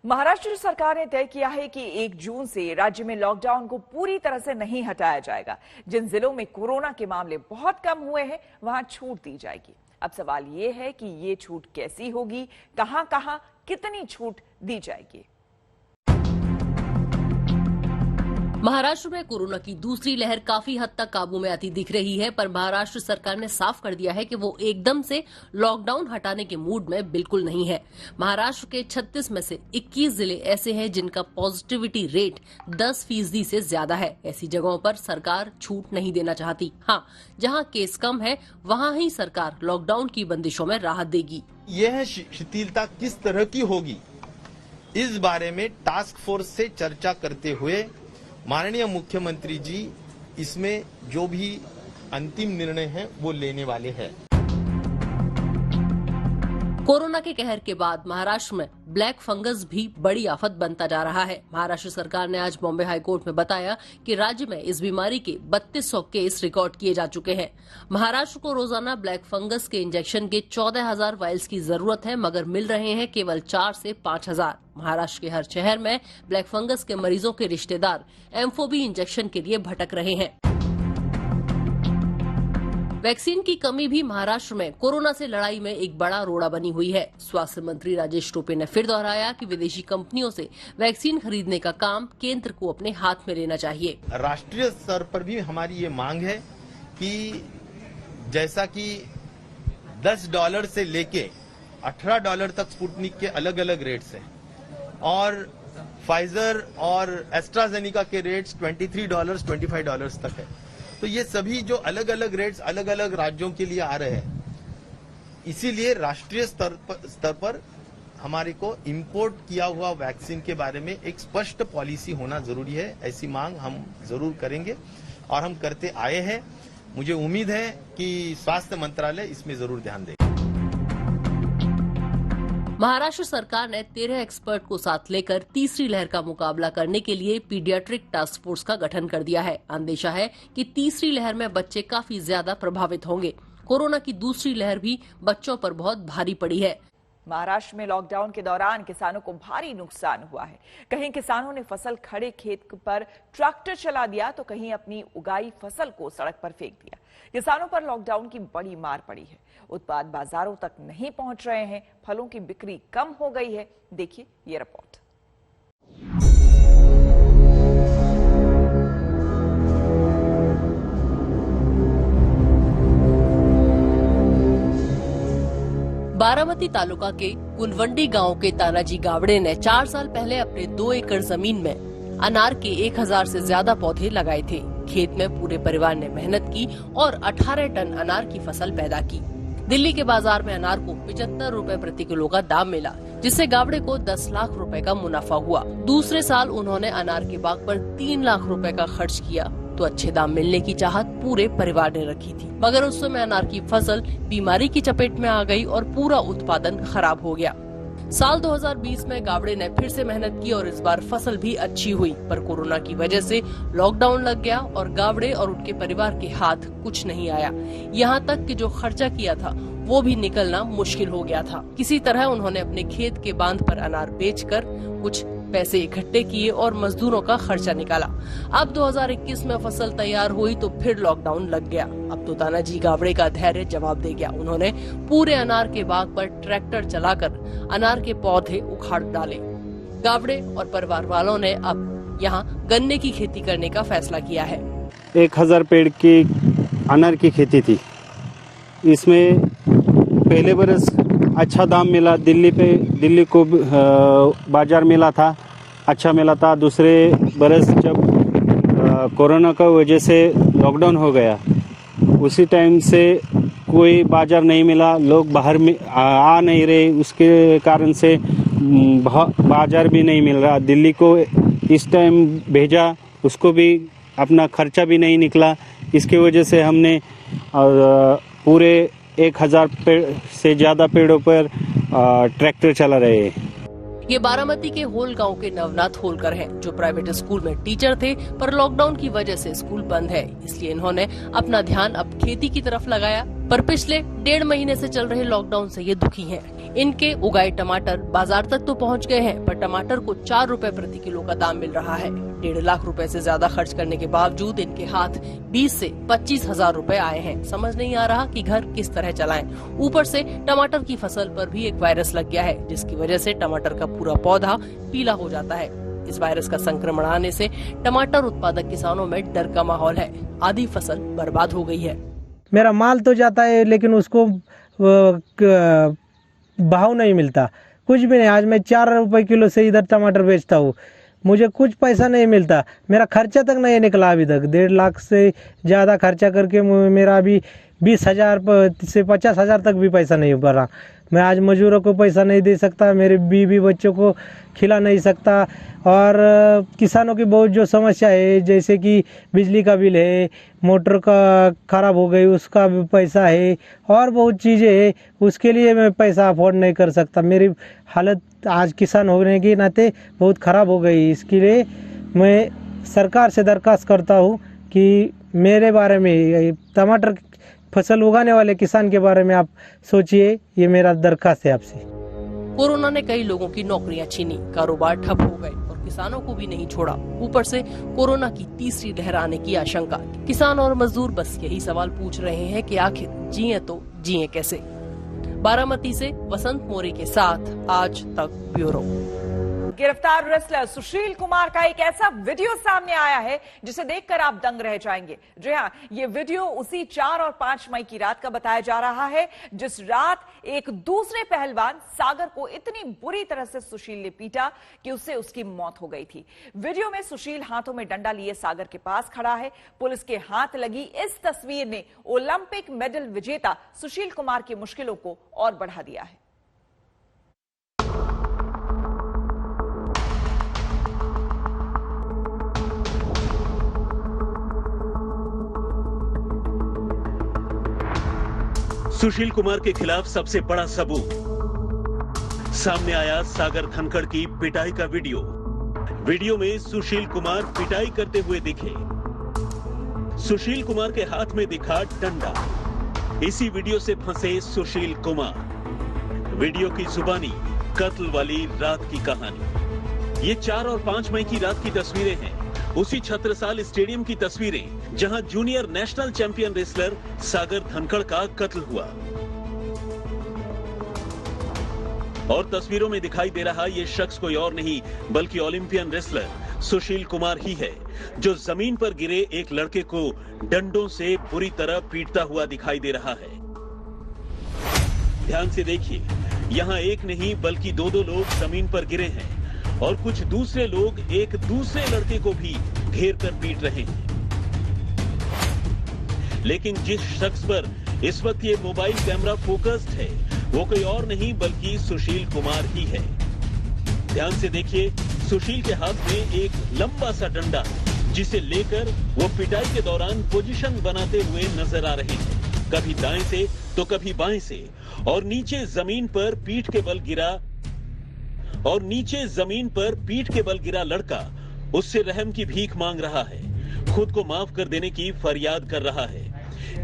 महाराष्ट्र सरकार ने तय किया है कि 1 जून से राज्य में लॉकडाउन को पूरी तरह से नहीं हटाया जाएगा। जिन जिलों में कोरोना के मामले बहुत कम हुए हैं, वहां छूट दी जाएगी। अब सवाल ये है कि ये छूट कैसी होगी, कहां-कहां कितनी छूट दी जाएगी। महाराष्ट्र में कोरोना की दूसरी लहर काफी हद तक काबू में आती दिख रही है, पर महाराष्ट्र सरकार ने साफ कर दिया है कि वो एकदम से लॉकडाउन हटाने के मूड में बिल्कुल नहीं है। महाराष्ट्र के 36 में से 21 जिले ऐसे हैं जिनका पॉजिटिविटी रेट 10% से ज्यादा है। ऐसी जगहों पर सरकार छूट नहीं देना चाहती। हाँ, जहां केस कम है वहां ही सरकार लॉकडाउन की बंदिशों में राहत देगी। यह शिथिलता किस तरह की होगी, इस बारे में टास्क फोर्स से चर्चा करते हुए माननीय मुख्यमंत्री जी इसमें जो भी अंतिम निर्णय है वो लेने वाले हैं। कोरोना के कहर के बाद महाराष्ट्र में ब्लैक फंगस भी बड़ी आफत बनता जा रहा है। महाराष्ट्र सरकार ने आज बॉम्बे हाईकोर्ट में बताया कि राज्य में इस बीमारी के 3200 केस रिकॉर्ड किए जा चुके हैं। महाराष्ट्र को रोजाना ब्लैक फंगस के इंजेक्शन के 14,000 वायल्स की जरूरत है, मगर मिल रहे हैं केवल 4 से 5,000। महाराष्ट्र के हर शहर में ब्लैक फंगस के मरीजों के रिश्तेदार एम्फोबी इंजेक्शन के लिए भटक रहे हैं। वैक्सीन की कमी भी महाराष्ट्र में कोरोना से लड़ाई में एक बड़ा रोड़ा बनी हुई है। स्वास्थ्य मंत्री राजेश टोपे ने फिर दोहराया कि विदेशी कंपनियों से वैक्सीन खरीदने का काम केंद्र को अपने हाथ में लेना चाहिए। राष्ट्रीय स्तर पर भी हमारी ये मांग है कि जैसा कि $10 से लेके $18 तक स्पुतनिक के अलग अलग रेट्स हैं और फाइजर और एस्ट्राजेनिका के रेट्स $23, $25 तक है, तो ये सभी जो अलग अलग रेट्स अलग अलग राज्यों के लिए आ रहे हैं, इसीलिए राष्ट्रीय स्तर पर हमारे को इंपोर्ट किया हुआ वैक्सीन के बारे में एक स्पष्ट पॉलिसी होना जरूरी है। ऐसी मांग हम जरूर करेंगे और हम करते आए हैं। मुझे उम्मीद है कि स्वास्थ्य मंत्रालय इसमें जरूर ध्यान देगा। महाराष्ट्र सरकार ने 13 एक्सपर्ट को साथ लेकर तीसरी लहर का मुकाबला करने के लिए पीडियाट्रिक टास्क फोर्स का गठन कर दिया है। अंदेशा है कि तीसरी लहर में बच्चे काफी ज्यादा प्रभावित होंगे। कोरोना की दूसरी लहर भी बच्चों पर बहुत भारी पड़ी है। महाराष्ट्र में लॉकडाउन के दौरान किसानों को भारी नुकसान हुआ है। कहीं किसानों ने फसल खड़े खेत पर ट्रैक्टर चला दिया तो कहीं अपनी उगाई फसल को सड़क पर फेंक दिया। किसानों पर लॉकडाउन की बड़ी मार पड़ी है। उत्पाद बाजारों तक नहीं पहुंच रहे हैं, फलों की बिक्री कम हो गई है। देखिए ये रिपोर्ट। बारामती तालुका के कुलवंडी गांव के तानाजी गावड़े ने 4 साल पहले अपने 2 एकड़ जमीन में अनार के 1000 से ज्यादा पौधे लगाए थे। खेत में पूरे परिवार ने मेहनत की और 18 टन अनार की फसल पैदा की। दिल्ली के बाजार में अनार को 75 रुपए प्रति किलो का दाम मिला, जिससे गावड़े को 10 लाख रुपए का मुनाफा हुआ। दूसरे साल उन्होंने अनार के बाग पर 3 लाख रुपए का खर्च किया तो अच्छे दाम मिलने की चाहत पूरे परिवार ने रखी थी, मगर उस समय अनार की फसल बीमारी की चपेट में आ गई और पूरा उत्पादन खराब हो गया। साल 2020 में गावड़े ने फिर से मेहनत की और इस बार फसल भी अच्छी हुई, पर कोरोना की वजह से लॉकडाउन लग गया और गावड़े और उनके परिवार के हाथ कुछ नहीं आया। यहाँ तक कि जो खर्चा किया था वो भी निकलना मुश्किल हो गया था। किसी तरह उन्होंने अपने खेत के बांध पर अनार बेचकर कुछ पैसे इकट्ठे किए और मजदूरों का खर्चा निकाला। अब 2021 में फसल तैयार हुई तो फिर लॉकडाउन लग गया। अब तो तानाजी गावड़े का धैर्य जवाब दे गया। उन्होंने पूरे अनार के बाग पर ट्रैक्टर चलाकर अनार के पौधे उखाड़ डाले। गावड़े और परिवार वालों ने अब यहाँ गन्ने की खेती करने का फैसला किया है। 1000 पेड़ की अनार की खेती थी। इसमें पहले बरस अच्छा दाम मिला, दिल्ली को बाजार मिला था, अच्छा मिला था। दूसरे बरस जब कोरोना का वजह से लॉकडाउन हो गया, उसी टाइम से कोई बाजार नहीं मिला, लोग बाहर में आ नहीं रहे, उसके कारण से बाजार भी नहीं मिल रहा। दिल्ली को इस टाइम भेजा, उसको भी अपना खर्चा भी नहीं निकला। इसकी वजह से हमने पूरे 1000 पेड़ से ज्यादा पेड़ों पर ट्रैक्टर चला रहे हैं। ये बारामती के होल गांव के नवनाथ होलकर हैं, जो प्राइवेट स्कूल में टीचर थे, पर लॉकडाउन की वजह से स्कूल बंद है, इसलिए इन्होंने अपना ध्यान अब खेती की तरफ लगाया। पर पिछले 1.5 महीने से चल रहे लॉकडाउन से ये दुखी हैं। इनके उगाए टमाटर बाजार तक तो पहुंच गए हैं, पर टमाटर को 4 रुपए प्रति किलो का दाम मिल रहा है। 1.5 लाख रुपए से ज्यादा खर्च करने के बावजूद इनके हाथ 20 से 25 हजार रुपए आए हैं। समझ नहीं आ रहा कि घर किस तरह चलाएं। ऊपर से टमाटर की फसल पर भी एक वायरस लग गया है, जिसकी वजह से टमाटर का पूरा पौधा पीला हो जाता है। इस वायरस का संक्रमण आने से टमाटर उत्पादक किसानों में डर का माहौल है। आधी फसल बर्बाद हो गई है। मेरा माल तो जाता है, लेकिन उसको भाव नहीं मिलता, कुछ भी नहीं। आज मैं 4 रुपए किलो से इधर टमाटर बेचता हूँ, मुझे कुछ पैसा नहीं मिलता। मेरा खर्चा तक नहीं निकला अभी तक। 1.5 लाख से ज़्यादा खर्चा करके मेरा अभी 20,000 से 50,000 तक भी पैसा नहीं भरा। मैं आज मजदूरों को पैसा नहीं दे सकता, मेरे बीवी बच्चों को खिला नहीं सकता। और किसानों की बहुत जो समस्या है, जैसे कि बिजली का बिल है, मोटर का खराब हो गई उसका भी पैसा है, और बहुत चीज़ें हैं, उसके लिए मैं पैसा अफोर्ड नहीं कर सकता। मेरी हालत आज किसान होने के नाते बहुत ख़राब हो गई। इसके लिए मैं सरकार से दरख्वास्त करता हूँ कि मेरे बारे में, टमाटर फसल उगाने वाले किसान के बारे में आप सोचिए। ये मेरा दरख्वास्त है आपसे। कोरोना ने कई लोगों की नौकरियां छीनी, कारोबार ठप हो गए और किसानों को भी नहीं छोड़ा। ऊपर से कोरोना की तीसरी लहर आने की आशंका। किसान और मजदूर बस यही सवाल पूछ रहे हैं कि आखिर जिए तो जिए कैसे। बारामती से वसंत मोरे के साथ आज तक ब्यूरो। गिरफ्तार रेसलर सुशील कुमार का एक ऐसा वीडियो सामने आया है जिसे देखकर आप दंग रह जाएंगे। जी हां, ये वीडियो उसी 4 और 5 मई की रात का बताया जा रहा है, जिस रात एक दूसरे पहलवान सागर को इतनी बुरी तरह से सुशील ने पीटा कि उससे उसकी मौत हो गई थी। वीडियो में सुशील हाथों में डंडा लिए सागर के पास खड़ा है। पुलिस के हाथ लगी इस तस्वीर ने ओलंपिक मेडल विजेता सुशील कुमार की मुश्किलों को और बढ़ा दिया है। सुशील कुमार के खिलाफ सबसे बड़ा सबूत सामने आया। सागर धनखड़ की पिटाई का वीडियो। वीडियो में सुशील कुमार पिटाई करते हुए दिखे। सुशील कुमार के हाथ में दिखा डंडा। इसी वीडियो से फंसे सुशील कुमार। वीडियो की जुबानी कत्ल वाली रात की कहानी। ये 4 और 5 मई की रात की तस्वीरें हैं। उसी छत्रसाल स्टेडियम की तस्वीरें जहां जूनियर नेशनल चैंपियन रेसलर सागर धनखड़ का कत्ल हुआ। और तस्वीरों में दिखाई दे रहा ये शख्स कोई और नहीं बल्कि ओलंपियन रेसलर सुशील कुमार ही है, जो जमीन पर गिरे एक लड़के को डंडों से बुरी तरह पीटता हुआ दिखाई दे रहा है। ध्यान से देखिए, यहाँ एक नहीं बल्कि 2 लोग जमीन पर गिरे हैं और कुछ दूसरे लोग एक दूसरे लड़के को भी घेर कर पीट रहे हैं। लेकिन जिस शख्स पर इस वक्त ये मोबाइल कैमरा फोकस्ड है वो कोई और नहीं बल्कि सुशील कुमार ही है। ध्यान से देखिए, सुशील के हाथ में एक लंबा सा डंडा, जिसे लेकर वो पिटाई के दौरान पोजीशन बनाते हुए नजर आ रहे हैं, कभी दाएं से तो कभी बाएं से, और नीचे जमीन पर पीठ के बल गिरा लड़का उससे रहम की भीख मांग रहा है, खुद को माफ कर देने की फरियाद कर रहा है।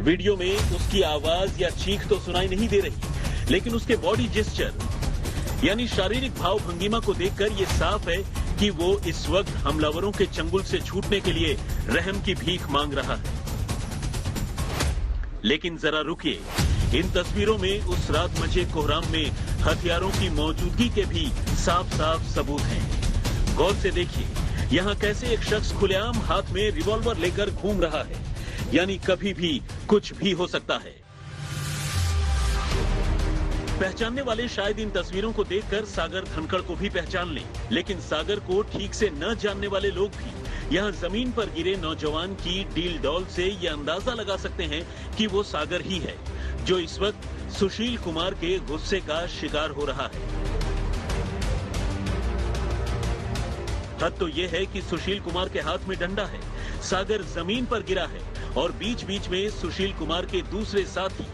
वीडियो में उसकी आवाज या चीख तो सुनाई नहीं दे रही, लेकिन उसके बॉडी जेस्चर यानी शारीरिक भाव भंगिमा को देखकर यह साफ है कि वो इस वक्त हमलावरों के चंगुल से छूटने के लिए रहम की भीख मांग रहा है। लेकिन जरा रुकिए, इन तस्वीरों में उस रात मचे कोहराम में हथियारों की मौजूदगी के भी साफ साफ सबूत हैं। गौर से देखिए, यहाँ कैसे एक शख्स खुलेआम हाथ में रिवॉल्वर लेकर घूम रहा है, यानी कभी भी कुछ भी हो सकता है। पहचानने वाले शायद इन तस्वीरों को देखकर सागर धनखड़ को भी पहचान लें, लेकिन सागर को ठीक से न जानने वाले लोग भी यहाँ जमीन पर गिरे नौजवान की डील डॉल से ये अंदाजा लगा सकते हैं कि वो सागर ही है, जो इस वक्त सुशील कुमार के गुस्से का शिकार हो रहा है। हद तो यह है कि सुशील कुमार के हाथ में डंडा है, सागर जमीन पर गिरा है और बीच बीच में सुशील कुमार के दूसरे साथी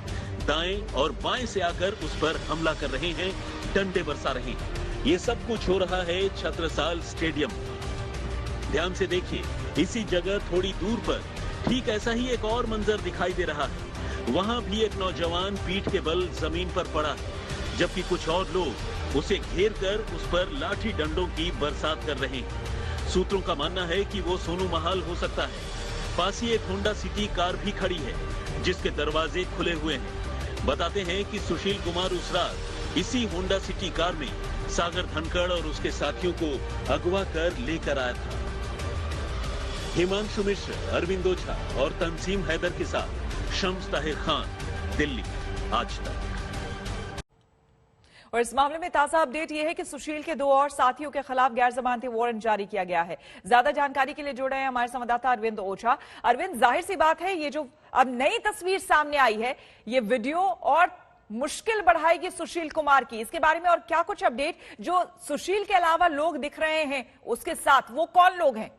दाएं और बाएं से आकर उस पर हमला कर रहे हैं, डंडे बरसा रहे हैं। ये सब कुछ हो रहा है छत्रसाल स्टेडियम। ध्यान से देखिए, इसी जगह थोड़ी दूर पर ठीक ऐसा ही एक और मंजर दिखाई दे रहा है। वहां भी एक नौजवान पीठ के बल जमीन पर पड़ा है, जबकि कुछ और लोग उसे घेर कर उस पर लाठी डंडों की बरसात कर रहे हैं। सूत्रों का मानना है कि वो सोनू महाल हो सकता है। पास ही एक होंडा सिटी कार भी खड़ी है जिसके दरवाजे खुले हुए हैं। बताते हैं कि सुशील कुमार उस रात इसी होंडा सिटी कार में सागर धनखड़ और उसके साथियों को अगवा कर लेकर आया था। हिमांशु मिश्र, अरविंद ओझा और तंसीम हैदर के साथ शम्स ताहिर खान, दिल्ली, आज तक। और इस मामले में ताजा अपडेट यह है कि सुशील के 2 और साथियों के खिलाफ गैर जमानती वारंट जारी किया गया है। ज्यादा जानकारी के लिए जुड़ रहे हैं हमारे संवाददाता अरविंद ओझा। अरविंद, जाहिर सी बात है ये जो अब नई तस्वीर सामने आई है, ये वीडियो और मुश्किल बढ़ाएगी सुशील कुमार की। इसके बारे में और क्या कुछ अपडेट, जो सुशील के अलावा लोग दिख रहे हैं उसके साथ, वो कौन लोग हैं?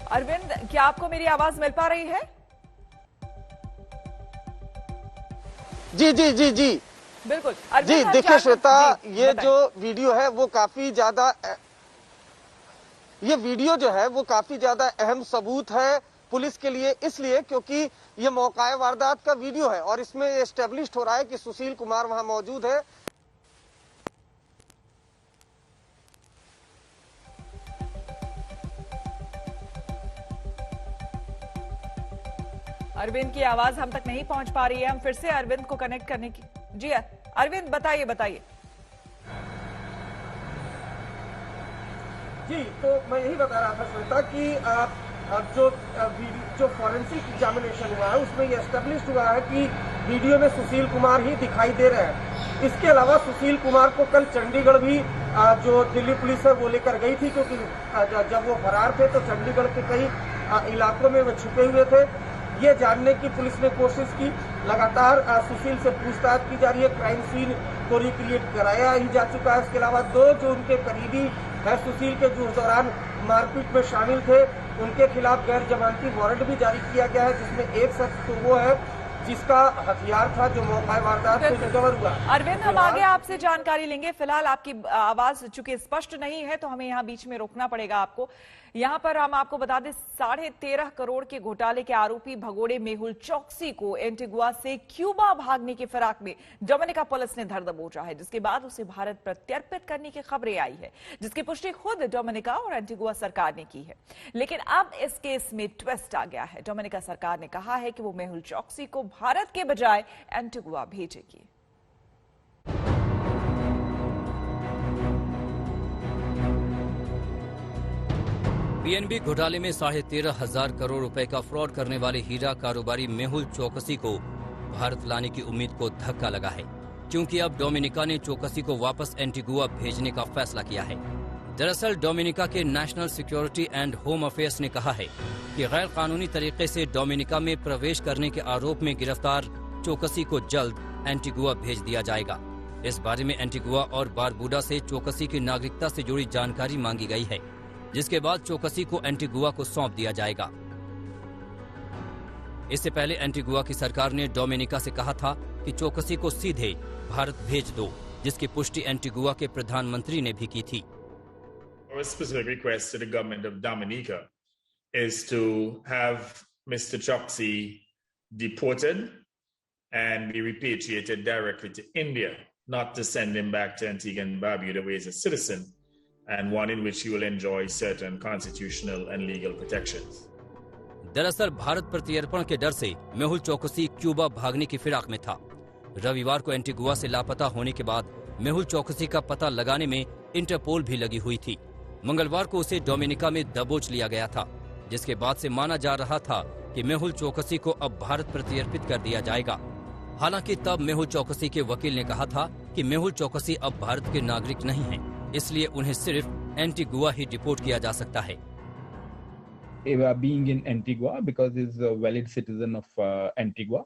अरविंद, क्या आपको मेरी आवाज मिल पा रही है? जी जी जी जी बिल्कुल। जी, देखिए श्वेता, ये जो वीडियो है वो काफी ज्यादा, ये वीडियो जो है वो काफी ज्यादा अहम सबूत है पुलिस के लिए, इसलिए क्योंकि ये मौका वारदात का वीडियो है और इसमें एस्टेब्लिश्ड हो रहा है कि सुशील कुमार वहां मौजूद है। अरविंद की आवाज हम तक नहीं पहुंच पा रही है। हम फिर से अरविंद को कनेक्ट करने की, जी अरविंद बताइए बताइए। जी, तो मैं यही बता रहा था श्वेता कि जो फॉरेंसिक एग्जामिनेशन हुआ है उसमें ये एस्टेब्लिश हुआ है कि वीडियो में सुशील कुमार ही दिखाई दे रहे हैं। इसके अलावा सुशील कुमार को कल चंडीगढ़ भी जो दिल्ली पुलिस है वो लेकर गई थी, क्योंकि जब वो फरार थे तो चंडीगढ़ के कई इलाकों में वो छुपे हुए थे। ये जानने की पुलिस ने कोशिश की, लगातार सुशील से पूछताछ की जा रही है। क्राइम सीन को रिक्रिएट कराया ही जा चुका है। इसके अलावा 2 जो उनके करीबी है सुशील के, जो उस दौरान मारपीट में शामिल थे, उनके खिलाफ गैर जमानती वारंट भी जारी किया गया है, जिसमें एक शख्स तो वो है जिसका हथियार था जो मौका वारदात से रिकवर हुआ। अरविंद, हम आगे आपसे जानकारी लेंगे। फिलहाल आपकी आवाज चूंकि स्पष्ट नहीं है तो हमें यहाँ बीच में रोकना पड़ेगा आपको। यहाँ पर हम आपको बता दें, 13.5 करोड़ के घोटाले के आरोपी भगोड़े मेहुल चौकसी को एंटीगुआ से क्यूबा भागने की फिराक में डोमिनिका पुलिस ने धर दबोचा है, जिसके बाद उसे भारत प्रत्यर्पित करने की खबरें आई है, जिसकी पुष्टि खुद डोमिनिका और एंटीगुआ सरकार ने की है। लेकिन अब इस केस में ट्विस्ट आ गया है। डोमिनिका सरकार ने कहा है कि वो मेहुल चौकसी को भारत के बजाय एंटीगुआ भेजेगी। पीएनबी घोटाले में 13,500 करोड़ रुपए का फ्रॉड करने वाले हीरा कारोबारी मेहुल चौकसी को भारत लाने की उम्मीद को धक्का लगा है, क्योंकि अब डोमिनिका ने चौकसी को वापस एंटीगुआ भेजने का फैसला किया है। दरअसल डोमिनिका के national security and home affairs ने कहा है कि गैर कानूनी तरीके से डोमिनिका में प्रवेश करने के आरोप में गिरफ्तार चौकसी को जल्द एंटीगुआ भेज दिया जाएगा। इस बारे में एंटीगुआ और बारबुडा से चौकसी की नागरिकता से जुड़ी जानकारी मांगी गई है, जिसके बाद चौकसी को एंटीगुआ को सौंप दिया जाएगा। इससे पहले एंटीगुआ की सरकार ने डोमिनिका से कहा था कि चौकसी को सीधे भारत भेज दो, जिसकी पुष्टि एंटीगुआ के प्रधानमंत्री ने भी की थी। Our specific request to the government of Dominica is to have Mr. Choksi deported and be repatriated directly to India, not to send him back to Antigua and Barbuda where he's a citizen, and one in which he will enjoy certain constitutional and legal protections. दरअसल भारत प्रत्यर्पण के डर से मेहुल चौकसी Cuba भागने की फिराक में था। रविवार को एंटीगुआ से लापता होने के बाद मेहुल चौकसी का पता लगाने में इंटरपोल भी लगी हुई थी। मंगलवार को उसे डोमिनिका में दबोच लिया गया था, जिसके बाद से माना जा रहा था कि मेहुल चौकसी को अब भारत प्रत्यर्पित कर दिया जाएगा। हालांकि तब मेहुल चौकसी के वकील ने कहा था कि मेहुल चौकसी अब भारत के नागरिक नहीं हैं, इसलिए उन्हें सिर्फ एंटीगुआ ही डिपोर्ट किया जा सकता है। Being in Antigua because he's a valid citizen of Antigua.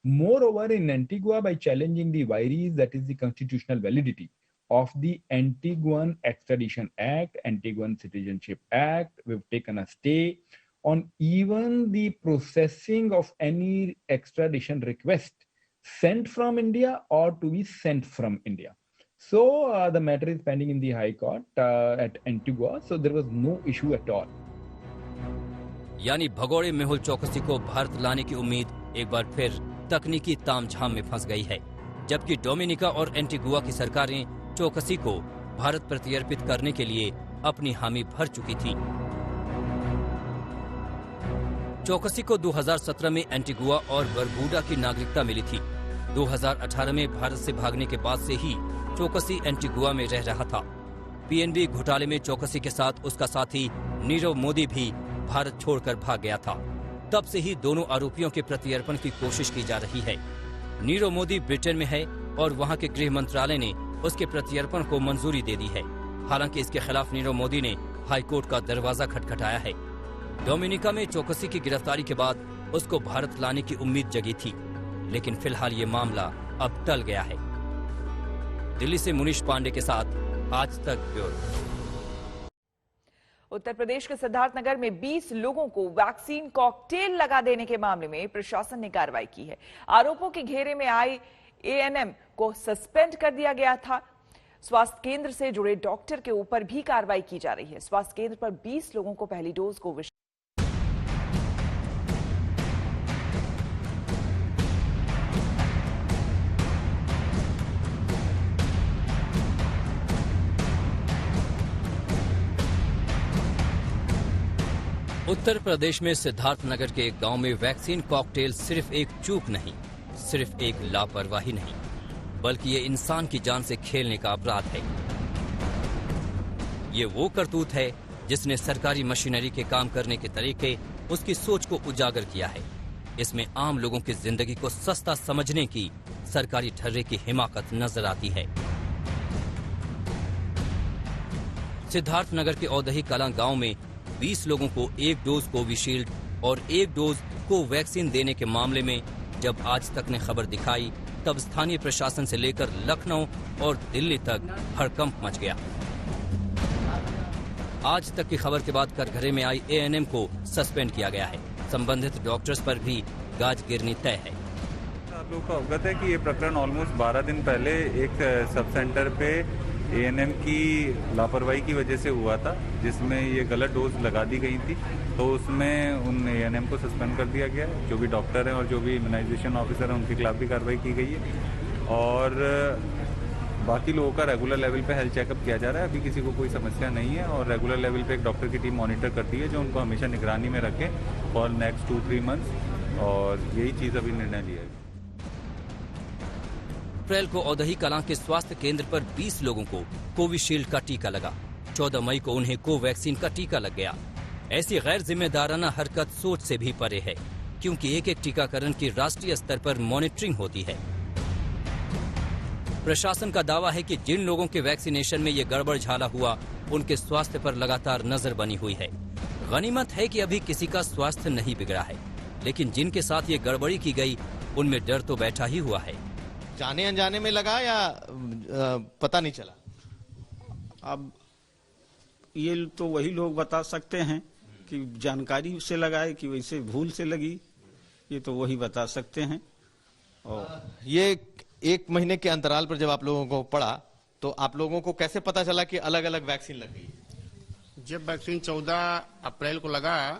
Moreover, in Antigua, by challenging the vires, that is the constitutional validity of the Antiguan Extradition Act, Antiguan Citizenship Act, we've taken a stay on even the processing of any extradition request sent from India or to be sent from India. So the matter is pending in the High Court at Antigua. So there was no issue at all. यानी भगोड़े मेहुल चौकसी को भारत लाने की उम्मीद एक बार फिर तकनीकी तामझाम में फंस गई है, जबकि डोमिनिका और एंटीगुआ की सरकारें चौकसी को भारत प्रत्यर्पित करने के लिए अपनी हामी भर चुकी थी। चौकसी को 2017 में एंटीगुआ और बरबूडा की नागरिकता मिली थी। 2018 में भारत से भागने के बाद से ही चौकसी एंटीगुआ में रह रहा था। पीएनबी घोटाले में चौकसी के साथ उसका साथी नीरव मोदी भी भारत छोड़कर भाग गया था। तब से ही दोनों आरोपियों के प्रत्यर्पण की कोशिश की जा रही है। नीरव मोदी ब्रिटेन में है और वहां के गृह मंत्रालय ने उसके प्रत्यर्पण को मंजूरी दे दी है। हालांकि इसके खिलाफ नीरव मोदी ने हाईकोर्ट का दरवाजा खटखटाया है। डोमिनिका में चौकसी की गिरफ्तारी के बाद उसको भारत लाने की उम्मीद जगी थी, लेकिन फिलहाल ये मामला अब टल गया है। दिल्ली से मुनीश पांडे के साथ आज तक ब्यूरो। उत्तर प्रदेश के सिद्धार्थनगर में 20 लोगों को वैक्सीन कॉकटेल लगा देने के मामले में प्रशासन ने कार्रवाई की है। आरोपों के घेरे में आए एएनएम को सस्पेंड कर दिया गया था। स्वास्थ्य केंद्र से जुड़े डॉक्टर के ऊपर भी कार्रवाई की जा रही है। स्वास्थ्य केंद्र पर 20 लोगों को पहली डोज कोविड उत्तर प्रदेश में सिद्धार्थनगर के एक गांव में वैक्सीन कॉकटेल सिर्फ एक चूक नहीं, सिर्फ एक लापरवाही नहीं, बल्कि ये इंसान की जान से खेलने का अपराध है। ये वो करतूत है जिसने सरकारी मशीनरी के काम करने के तरीके, उसकी सोच को उजागर किया है। इसमें आम लोगों की जिंदगी को सस्ता समझने की सरकारी ठर्रे की हिमाकत नजर आती है। सिद्धार्थनगर के औदही कलां गांव में 20 लोगों को एक डोज कोविशील्ड और एक डोज कोवैक्सीन देने के मामले में जब आज तक ने खबर दिखाई, तब स्थानीय प्रशासन से लेकर लखनऊ और दिल्ली तक हड़कंप मच गया। आज तक की खबर के बाद कटघरे में आई एएनएम को सस्पेंड किया गया है। संबंधित डॉक्टर्स पर भी गाज गिरनी तय है। आप लोगों को अवगत है कि ये प्रकरण ऑलमोस्ट 12 दिन पहले एक सब सेंटर पे एएनएम की लापरवाही की वजह से हुआ था, जिसमें ये गलत डोज लगा दी गई थी। तो उसमें उन एएनएम को सस्पेंड कर दिया गया है। जो भी डॉक्टर हैं और जो भी इम्यूनाइजेशन ऑफिसर हैं उनके खिलाफ भी कार्रवाई की गई है और बाकी लोगों का रेगुलर लेवल पे हेल्थ चेकअप किया जा रहा है। अभी किसी को कोई समस्या नहीं है और रेगुलर लेवल पे एक डॉक्टर की टीम मॉनिटर करती है जो उनको हमेशा निगरानी में रखे फॉर नेक्स्ट 2-3 मंथ्स और यही चीज़ अभी निर्णय लिया है। अप्रैल को औदही कलां के स्वास्थ्य केंद्र पर 20 लोगों को कोविशील्ड का टीका लगा। 14 मई को उन्हें कोवैक्सीन का टीका लग गया। ऐसी गैर जिम्मेदाराना हरकत सोच से भी परे है, क्योंकि एक एक टीकाकरण की राष्ट्रीय स्तर पर मॉनिटरिंग होती है। प्रशासन का दावा है कि जिन लोगों के वैक्सीनेशन में ये गड़बड़ झाला हुआ, उनके स्वास्थ्य पर लगातार नजर बनी हुई है। गनीमत है कि अभी किसी का स्वास्थ्य नहीं बिगड़ा है, लेकिन जिनके साथ ये गड़बड़ी की गई, उनमें डर तो बैठा ही हुआ है। जाने अनजाने में लगा या पता नहीं चला? अब ये तो वही लोग बता सकते हैं कि जानकारी से लगाए कि वैसे भूल से लगी, ये तो वही बता सकते हैं। और ये 1 महीने के अंतराल पर जब आप लोगों को पड़ा तो आप लोगों को कैसे पता चला कि अलग अलग वैक्सीन लग गई? जब वैक्सीन 14 अप्रैल को लगा,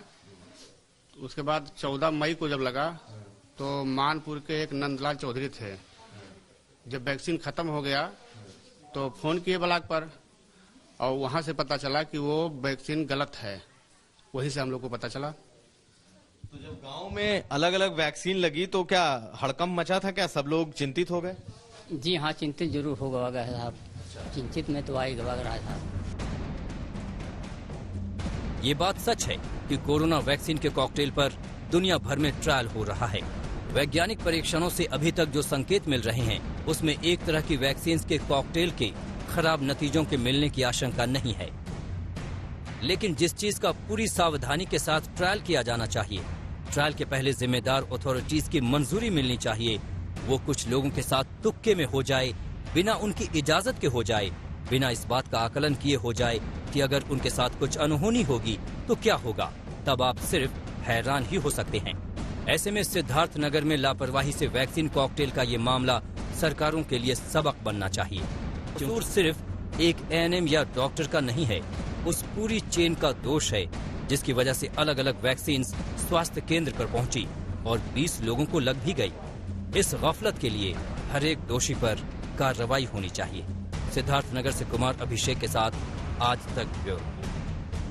उसके बाद 14 मई को जब लगा तो मानपुर के एक नंदलाल चौधरी थे। जब वैक्सीन खत्म हो गया तो फोन किए ब्लॉक पर और वहां से पता चला कि वो वैक्सीन गलत है। वहीं से हम लोग को पता चला। तो जब गांव में अलग अलग वैक्सीन लगी तो क्या हड़कंप मचा था? क्या सब लोग चिंतित हो गए? जी हाँ, चिंतित जरूर हो गया साहब। चिंतित में तो आई गवा रहा था। ये बात सच है कि कोरोना वैक्सीन के कॉकटेल पर दुनिया भर में ट्रायल हो रहा है। वैज्ञानिक परीक्षणों से अभी तक जो संकेत मिल रहे हैं, उसमें एक तरह की वैक्सीन के कॉकटेल के खराब नतीजों के मिलने की आशंका नहीं है। लेकिन जिस चीज का पूरी सावधानी के साथ ट्रायल किया जाना चाहिए, ट्रायल के पहले जिम्मेदार अथॉरिटीज की मंजूरी मिलनी चाहिए, वो कुछ लोगों के साथ तुक्के में हो जाए, बिना उनकी इजाजत के हो जाए, बिना इस बात का आकलन किए हो जाए कि अगर उनके साथ कुछ अनहोनी होगी तो क्या होगा, तब आप सिर्फ हैरान ही हो सकते हैं। ऐसे में सिद्धार्थ नगर में लापरवाही से वैक्सीन कॉकटेल का ये मामला सरकारों के लिए सबक बनना चाहिए। कसूर सिर्फ एक एएनएम या डॉक्टर का नहीं है, उस पूरी चेन का दोष है जिसकी वजह से अलग अलग वैक्सीन स्वास्थ्य केंद्र पर पहुंची और 20 लोगों को लग भी गई। इस गफलत के लिए हर एक दोषी पर कार्रवाई होनी चाहिए। सिद्धार्थ नगर से कुमार अभिषेक के साथ आज तक ब्यूरो।